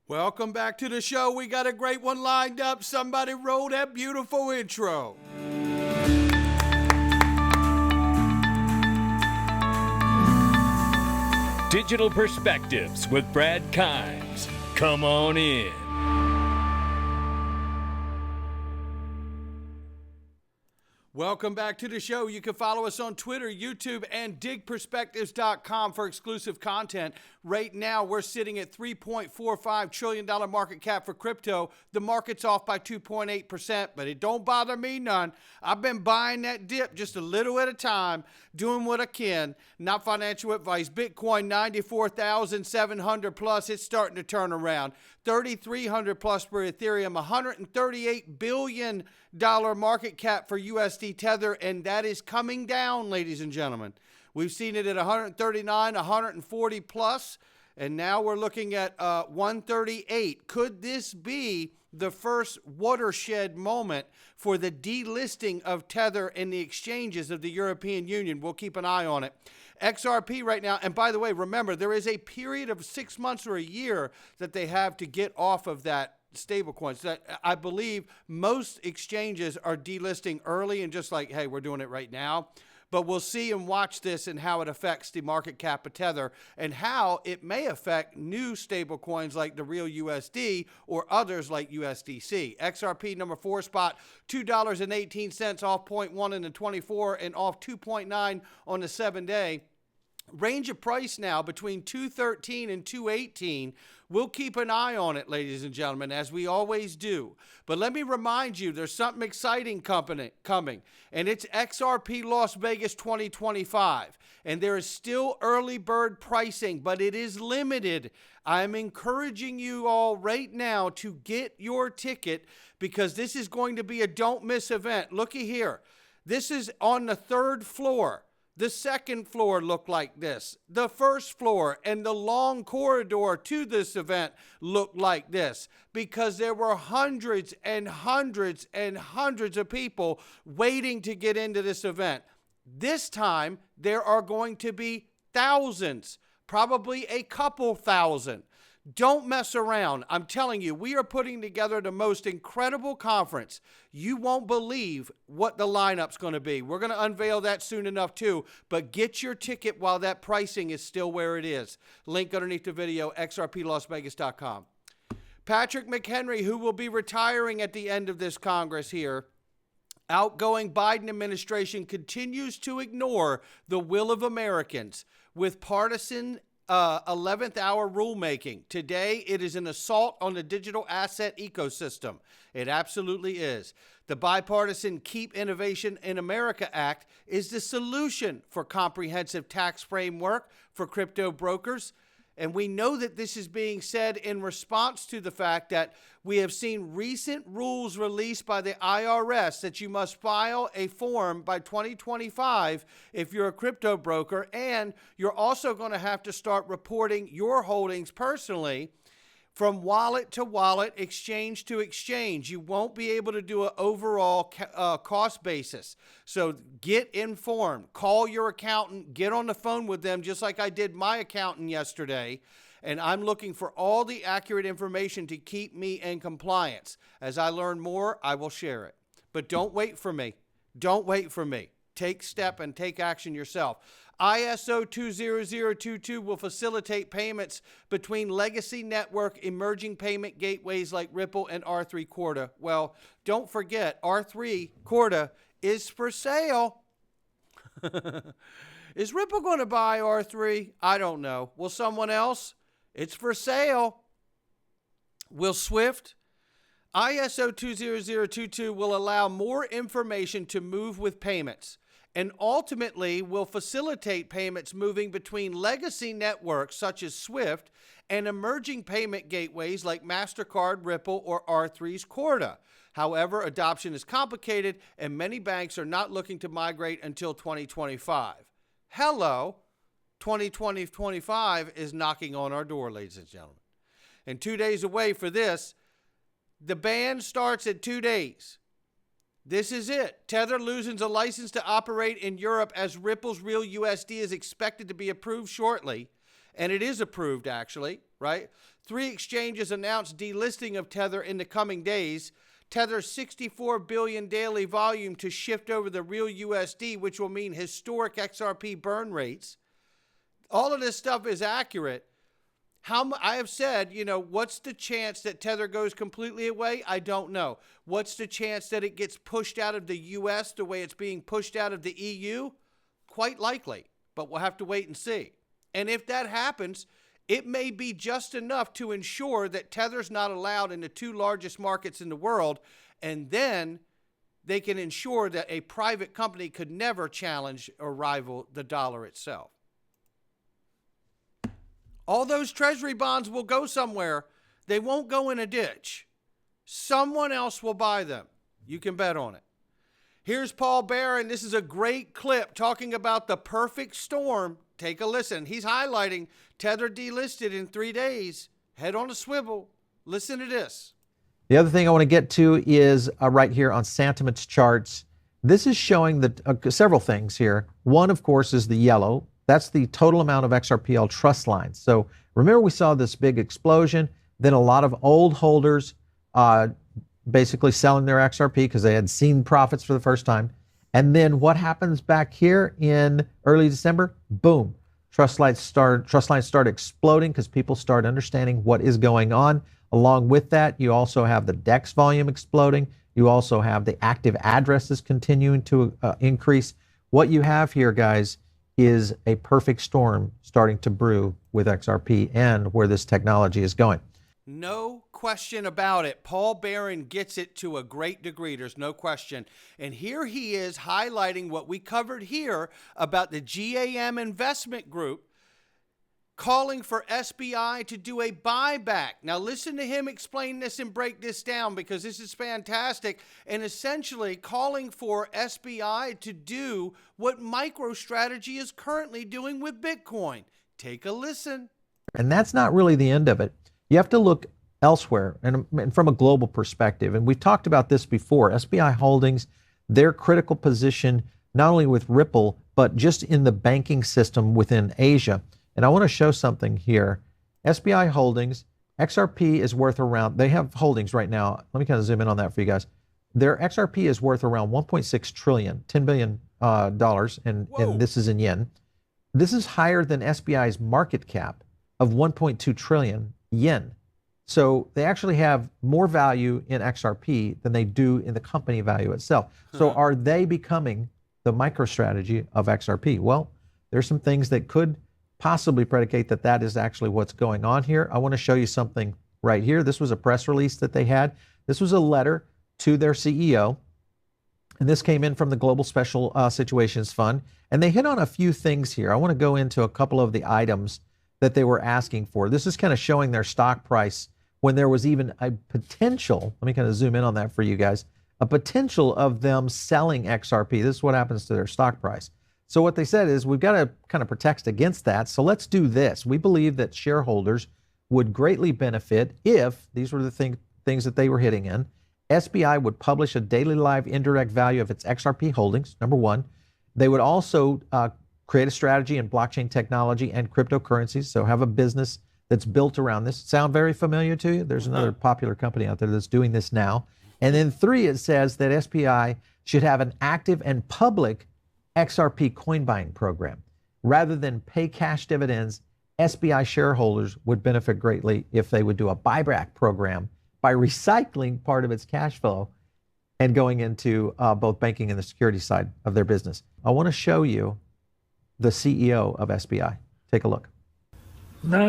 Welcome back to the show. We got a great one lined up. Somebody roll that beautiful intro. Digital Perspectives with Brad Kimes. Come on in. Welcome back to the show. You can follow us on Twitter, YouTube, and digperspectives.com for exclusive content. Right now, we're sitting at $3.45 trillion market cap for crypto. The market's off by 2.8%, but it don't bother me none. I've been buying that dip just a little at a time, doing what I can. Not financial advice. Bitcoin, 94,700 plus. It's starting to turn around. 3,300 plus for Ethereum. $138 billion market cap for USD Tether, and that is coming down, ladies and gentlemen. We've seen it at 139, 140 plus, and now we're looking at 138. Could this be the first watershed moment for the delisting of Tether in the exchanges of the European Union? We'll keep an eye on it. XRP right now, and by the way, remember, there is a period of 6 months or a year that they have to get off of that stablecoins. That I believe most exchanges are delisting early and just like, hey, we're doing it right now. But we'll see and watch this and how it affects the market cap of Tether and how it may affect new stablecoins like the real USD or others like USDC. XRP number 4 spot, $2.18 off 0.1 in the 24 and off 2.9 on the 7-day. Range of price now between 213 and 218. We'll keep an eye on it, ladies and gentlemen, as we always do. But let me remind you, there's something exciting coming, and it's XRP Las Vegas 2025. And there is still early bird pricing, but it is limited. I'm encouraging you all right now to get your ticket because this is going to be a don't miss event. Looky here. This is on the 3rd floor. The 2nd floor looked like this. The 1st floor and the long corridor to this event looked like this because there were hundreds and hundreds and hundreds of people waiting to get into this event. This time, there are going to be thousands, probably a couple thousand. Don't mess around. I'm telling you, we are putting together the most incredible conference. You won't believe what the lineup's going to be. We're going to unveil that soon enough too, but get your ticket while that pricing is still where it is. Link underneath the video, xrplasvegas.com. Patrick McHenry, who will be retiring at the end of this Congress here, outgoing Biden administration continues to ignore the will of Americans with partisan 11th hour rulemaking. Today, it is an assault on the digital asset ecosystem. It absolutely is. The bipartisan Keep Innovation in America Act is the solution for comprehensive tax framework for crypto brokers. And we know that this is being said in response to the fact that we have seen recent rules released by the IRS that you must file a form by 2025 if you're a crypto broker, and you're also going to have to start reporting your holdings personally from wallet to wallet, exchange to exchange. You won't be able to do an overall cost basis. So get informed. Call your accountant. Get on the phone with them, just like I did my accountant yesterday. And I'm looking for all the accurate information to keep me in compliance. As I learn more, I will share it. But don't wait for me. Don't wait for me. Take step and take action yourself. ISO 20022 will facilitate payments between legacy network emerging payment gateways like Ripple and R3 Corda. Well, don't forget, R3 Corda is for sale. Is Ripple going to buy R3? I don't know. Will someone else? It's for sale. Will Swift? ISO 20022 will allow more information to move with payments, and ultimately will facilitate payments moving between legacy networks such as Swift and emerging payment gateways like MasterCard, Ripple, or R3's Corda. However, adoption is complicated, and many banks are not looking to migrate until 2025. Hello, 2025 is knocking on our door, ladies and gentlemen. And 2 days away for this, the ban starts in 2 days. This is it. Tether loses a license to operate in Europe as Ripple's real USD is expected to be approved shortly. And it is approved, actually, right? 3 exchanges announced delisting of Tether in the coming days. Tether's 64 billion daily volume to shift over the real USD, which will mean historic XRP burn rates. All of this stuff is accurate. I have said, what's the chance that Tether goes completely away? I don't know. What's the chance that it gets pushed out of the US the way it's being pushed out of the EU? Quite likely, but we'll have to wait and see. And if that happens, it may be just enough to ensure that Tether's not allowed in the 2 largest markets in the world, and then they can ensure that a private company could never challenge or rival the dollar itself. All those treasury bonds will go somewhere. They won't go in a ditch. Someone else will buy them. You can bet on it. Here's Paul Barron. This is a great clip talking about the perfect storm. Take a listen. He's highlighting Tether delisted in 3 days. Head on a swivel. Listen to this. The other thing I want to get to is right here on sentiments charts. This is showing several things here. One, of course, is the yellow. That's the total amount of XRPL trust lines. So remember, we saw this big explosion, then a lot of old holders basically selling their XRP because they had seen profits for the first time. And then what happens back here in early December? Boom. Trust lines start exploding because people start understanding what is going on. Along with that, you also have the DEX volume exploding. You also have the active addresses continuing to increase. What you have here, guys, is a perfect storm starting to brew with XRP and where this technology is going. No question about it. Paul Barron gets it to a great degree. There's no question. And here he is highlighting what we covered here about the GAM investment group calling for SBI to do a buyback. Now listen to him explain this and break this down, because this is fantastic, and essentially calling for SBI to do what MicroStrategy is currently doing with Bitcoin. Take a listen. And that's not really the end of it. You have to look elsewhere and from a global perspective. And we've talked about this before. SBI Holdings, their critical position, not only with Ripple, but just in the banking system within Asia. And I want to show something here. SBI Holdings, XRP is worth around, they have holdings right now. Let me kind of zoom in on that for you guys. Their XRP is worth around 1.6 trillion, $10 billion, and this is in yen. This is higher than SBI's market cap of 1.2 trillion yen. So they actually have more value in XRP than they do in the company value itself. So are they becoming the MicroStrategy of XRP? Well, there's some things that could possibly predicate that that is actually what's going on here. I want to show you something right here. This was a press release that they had. This was a letter to their CEO, and this came in from the Global Special Situations Fund, and they hit on a few things here. I want to go into a couple of the items that they were asking for. This is kind of showing their stock price when there was even a potential, let me kind of zoom in on that for you guys, a potential of them selling XRP. This is what happens to their stock price. So what they said is, we've got to kind of protect against that. So let's do this. We believe that shareholders would greatly benefit if, these were the things that they were hitting in, SBI would publish a daily live indirect value of its XRP holdings, number one. They would also create a strategy in blockchain technology and cryptocurrencies, so have a business that's built around this. Sound very familiar to you? There's another popular company out there that's doing this now. And then 3, it says that SBI should have an active and public XRP coin buying program. Rather than pay cash dividends, SBI shareholders would benefit greatly if they would do a buyback program by recycling part of its cash flow and going into both banking and the security side of their business. I want to show you the CEO of SBI. Take a look. Now,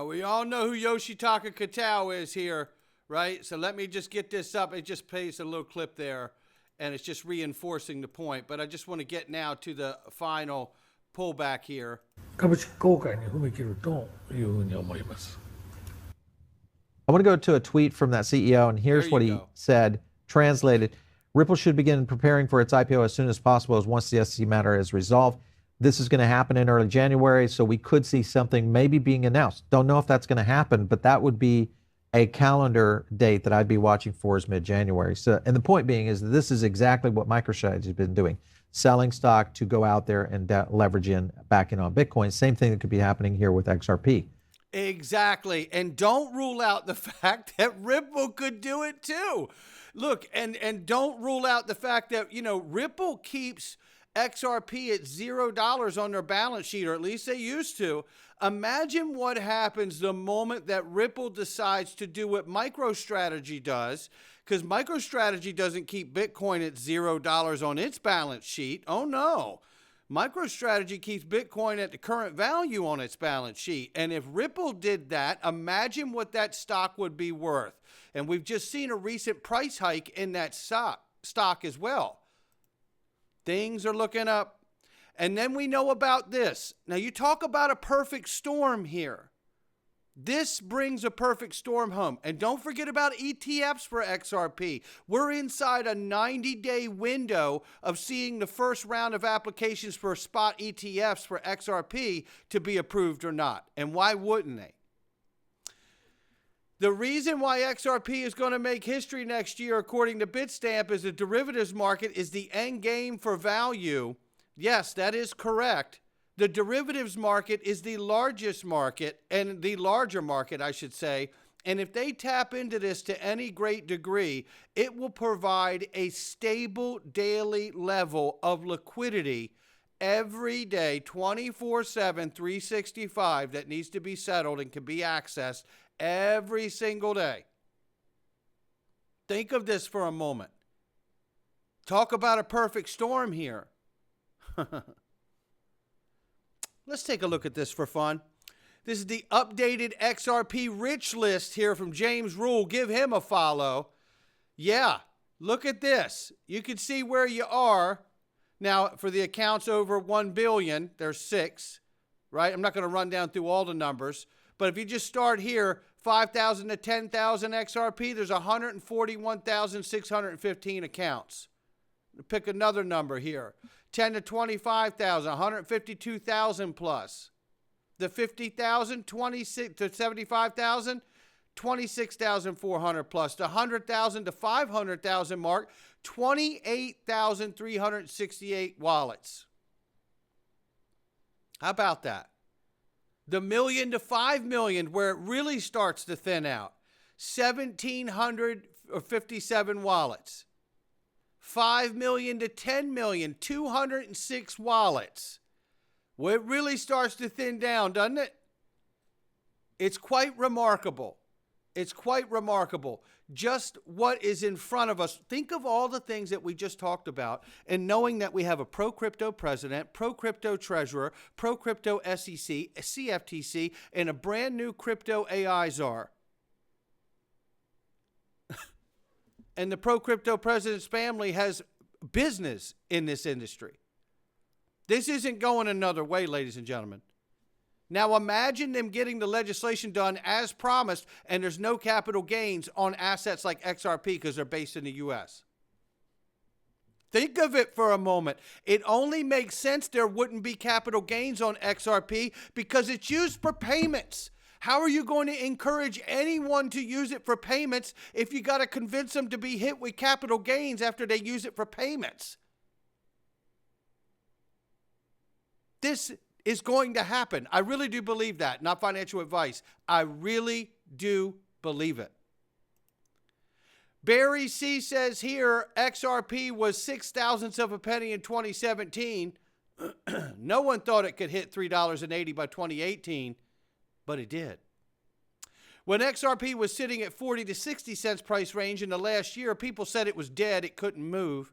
we all know who Yoshitaka Katao is here, right? So let me just get this up. It just plays a little clip there, and it's just reinforcing the point. But I just want to get now to the final pullback here. I want to go to a tweet from that CEO, and here's what he said, translated. Ripple should begin preparing for its IPO as soon as possible, as once the SEC matter is resolved. This is going to happen in early January, so we could see something maybe being announced. Don't know if that's going to happen, but that would be a calendar date that I'd be watching for is mid-January. So, and the point being is that this is exactly what MicroStrategy has been doing. selling stock to go out there and leverage back in on Bitcoin. Same thing that could be happening here with XRP. Exactly. And don't rule out the fact that Ripple could do it too. Look, and don't rule out the fact that, Ripple keeps XRP at $0 on their balance sheet, or at least they used to. Imagine what happens the moment that Ripple decides to do what MicroStrategy does, because MicroStrategy doesn't keep Bitcoin at $0 on its balance sheet. Oh no. MicroStrategy keeps Bitcoin at the current value on its balance sheet. And if Ripple did that, imagine what that stock would be worth. And we've just seen a recent price hike in that stock as well. Things are looking up. And then we know about this. Now, you talk about a perfect storm here. This brings a perfect storm home. And don't forget about ETFs for XRP. We're inside a 90-day window of seeing the first round of applications for spot ETFs for XRP to be approved or not. And why wouldn't they? The reason why XRP is going to make history next year, according to Bitstamp, is the derivatives market is the end game for value. Yes, that is correct. The derivatives market is the largest market, and the larger market, I should say. And if they tap into this to any great degree, it will provide a stable daily level of liquidity every day, 24/7, 365, that needs to be settled and can be accessed every single day. Think of this for a moment. Talk about a perfect storm here. Let's take a look at this for fun. This is the updated XRP rich list here from James Rule. Give him a follow. Yeah, look at this. You can see where you are. Now, for the accounts over 1 billion, there's 6, right? I'm not going to run down through all the numbers. But if you just start here, 5,000 to 10,000 XRP, there's 141,615 accounts. Pick another number here. 10 to 25,000, 152,000 plus. The 50,000, 26 to 75,000, 26,400 plus. The 100,000 to 500,000 mark, 28,368 wallets. How about that? The million to 5 million, where it really starts to thin out, 1,757 wallets. 5 million to 10 million, 206 wallets. Well, it really starts to thin down, doesn't it? It's quite remarkable. It's quite remarkable just what is in front of us. Think of all the things that we just talked about, and knowing that we have a pro-crypto president, pro-crypto treasurer, pro-crypto SEC, a CFTC, and a brand new crypto AI czar. And the pro-crypto president's family has business in this industry. This isn't going another way, ladies and gentlemen. Now imagine them getting the legislation done as promised, and there's no capital gains on assets like XRP because they're based in the U.S. Think of it for a moment. It only makes sense there wouldn't be capital gains on XRP because it's used for payments. How are you going to encourage anyone to use it for payments if you got to convince them to be hit with capital gains after they use it for payments? This is going to happen. I really do believe that. Not financial advice. I really do believe it. Barry C says here, XRP was 0.06 of a penny in 2017. No one thought it could hit $3.80 by 2018. But it did. When XRP was sitting at 40 to 60 cents price range in the last year, people said it was dead, it couldn't move.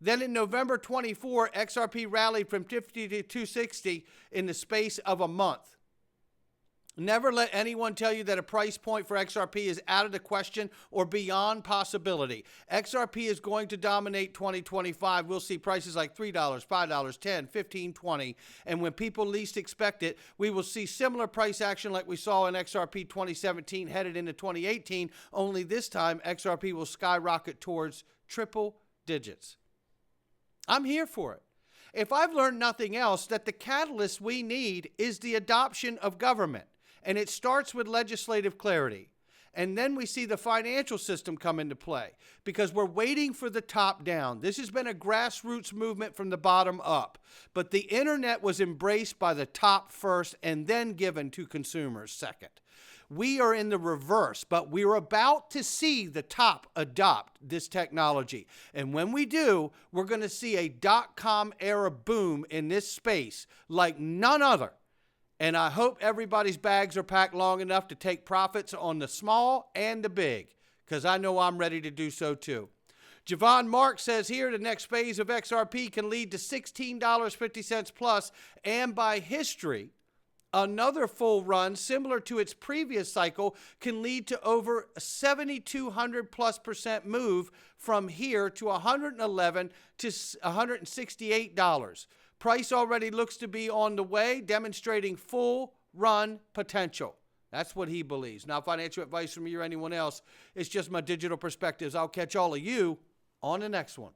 Then in November 24, XRP rallied from 50 to 260 in the space of a month. Never let anyone tell you that a price point for XRP is out of the question or beyond possibility. XRP is going to dominate 2025. We'll see prices like $3, $5, $10, $15, $20. And when people least expect it, we will see similar price action like we saw in XRP 2017 headed into 2018, only this time XRP will skyrocket towards triple digits. I'm here for it. If I've learned nothing else, that the catalyst we need is the adoption of government. And it starts with legislative clarity. And then we see the financial system come into play because we're waiting for the top down. This has been a grassroots movement from the bottom up, but the internet was embraced by the top first and then given to consumers second. We are in the reverse, but we're about to see the top adopt this technology. And when we do, we're going to see a dot-com era boom in this space like none other. And I hope everybody's bags are packed long enough to take profits on the small and the big, because I know I'm ready to do so too. Javon Mark says here the next phase of XRP can lead to $16.50 plus, and by history, another full run similar to its previous cycle can lead to over a 7,200+% move from here to $111 to $168. Price already looks to be on the way, demonstrating full run potential. That's what he believes. Not financial advice from me or anyone else. It's just my digital perspectives. I'll catch all of you on the next one.